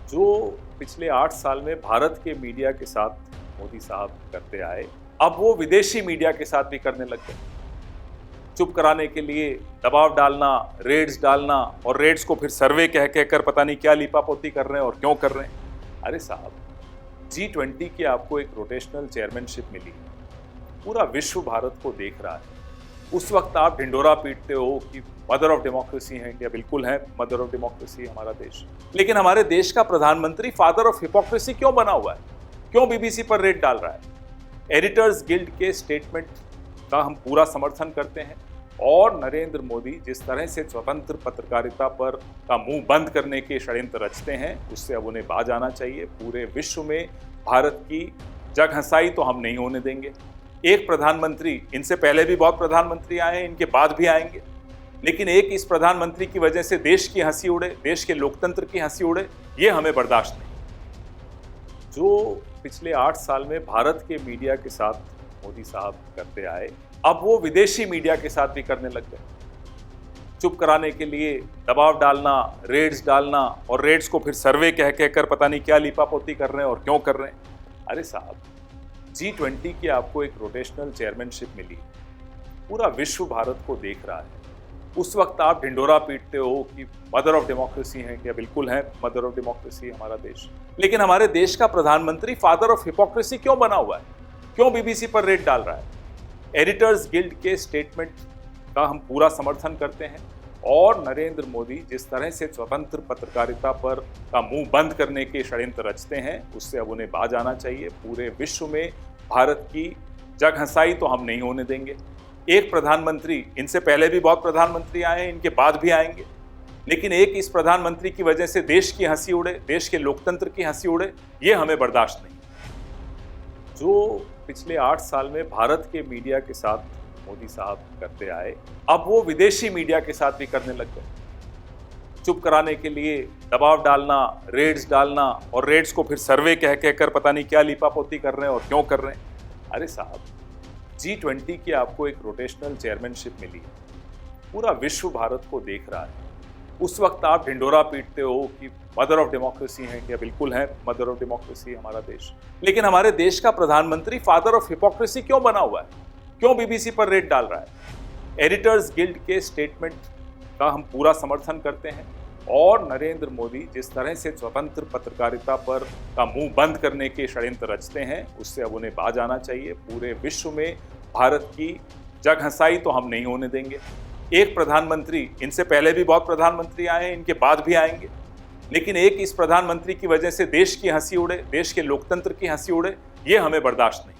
जो पिछले 8 साल में भारत के मीडिया के साथ मोदी साहब करते आए, अब वो विदेशी मीडिया के साथ भी करने लग गए। चुप कराने के लिए दबाव डालना, रेड्स डालना और रेड्स को फिर सर्वे कह कहकर पता नहीं क्या लीपापोती कर रहे हैं और क्यों कर रहे हैं। अरे साहब, G20 की आपको एक रोटेशनल चेयरमैनशिप मिली है, पूरा विश्व भारत को देख रहा है। उस वक्त आप ढिंडोरा पीटते हो कि मदर ऑफ डेमोक्रेसी है इंडिया। बिल्कुल है, मदर ऑफ डेमोक्रेसी हमारा देश। लेकिन हमारे देश का प्रधानमंत्री फादर ऑफ हिपोक्रेसी क्यों बना हुआ है? क्यों बीबीसी पर रेड डाल रहा है? एडिटर्स गिल्ड के स्टेटमेंट का हम पूरा समर्थन करते हैं और नरेंद्र मोदी जिस तरह से स्वतंत्र पत्रकारिता पर का मुंह बंद करने के षड्यंत्र रचते हैं, उससे अब उन्हें बाज आना चाहिए। पूरे विश्व में भारत की जगहंसाई तो हम नहीं होने देंगे। एक प्रधानमंत्री, इनसे पहले भी बहुत प्रधानमंत्री आए हैं, इनके बाद भी आएंगे, लेकिन एक इस प्रधानमंत्री की वजह से देश की हंसी उड़े, देश के लोकतंत्र की हंसी उड़े, ये हमें बर्दाश्त नहीं। जो पिछले 8 साल में भारत के मीडिया के साथ मोदी साहब करते आए, अब वो विदेशी मीडिया के साथ भी करने लग गए। चुप कराने के लिए दबाव डालना, रेड्स डालना और रेड्स को फिर सर्वे कह कहकर पता नहीं क्या लीपापोती कर रहे हैं और क्यों कर रहे हैं। अरे साहब, G20 की आपको एक रोटेशनल चेयरमैनशिप मिली, पूरा विश्व भारत को देख रहा है। उस वक्त आप ढिंडोरा पीटते हो कि मदर ऑफ डेमोक्रेसी है इंडिया। बिल्कुल है, मदर ऑफ डेमोक्रेसी हमारा देश। लेकिन हमारे देश का प्रधानमंत्री फादर ऑफ हिपोक्रेसी क्यों बना हुआ है? क्यों बीबीसी पर रेड डाल रहा है? एडिटर्स गिल्ड के स्टेटमेंट का हम पूरा समर्थन करते हैं और नरेंद्र मोदी जिस तरह से स्वतंत्र पत्रकारिता पर का मुंह बंद करने के षड्यंत्र रचते हैं, उससे अब उन्हें बाज आना चाहिए। पूरे विश्व में भारत की जगहंसाई तो हम नहीं होने देंगे। एक प्रधानमंत्री, इनसे पहले भी बहुत प्रधानमंत्री आए हैं, इनके बाद भी आएंगे, लेकिन एक इस प्रधानमंत्री की वजह से देश की हंसी उड़े, देश के लोकतंत्र की हंसी उड़े, ये हमें बर्दाश्त नहीं। जो पिछले 8 साल में भारत के मीडिया के साथ मोदी साहब करते आए, अब वो विदेशी मीडिया के साथ भी करने लग गए। चुप कराने के लिए दबाव डालना, रेड्स डालना और रेड्स को फिर सर्वे कह कहकर पता नहीं क्या लीपापोती कर रहे हैं और क्यों कर रहे हैं। अरे साहब, G20 की आपको एक रोटेशनल चेयरमैनशिप मिली है, पूरा विश्व भारत को देख रहा है। उस वक्त आप ढिंडोरा पीटते हो कि मदर ऑफ डेमोक्रेसी है इंडिया। बिल्कुल है, मदर ऑफ डेमोक्रेसी हमारा देश। लेकिन हमारे देश का प्रधानमंत्री फादर ऑफ हिपोक्रेसी क्यों बना हुआ है? क्यों बीबीसी पर रेड डाल रहा है? एडिटर्स गिल्ड के स्टेटमेंट का हम पूरा समर्थन करते हैं और नरेंद्र मोदी जिस तरह से स्वतंत्र पत्रकारिता पर का मुंह बंद करने के षड्यंत्र रचते हैं, उससे अब उन्हें बाज आना चाहिए। पूरे विश्व में भारत की जगहंसाई तो हम नहीं होने देंगे। एक प्रधानमंत्री, इनसे पहले भी बहुत प्रधानमंत्री आए हैं, इनके बाद भी आएंगे, लेकिन एक इस प्रधानमंत्री की वजह से देश की हंसी उड़े, देश के लोकतंत्र की हंसी उड़े, ये हमें बर्दाश्त नहीं।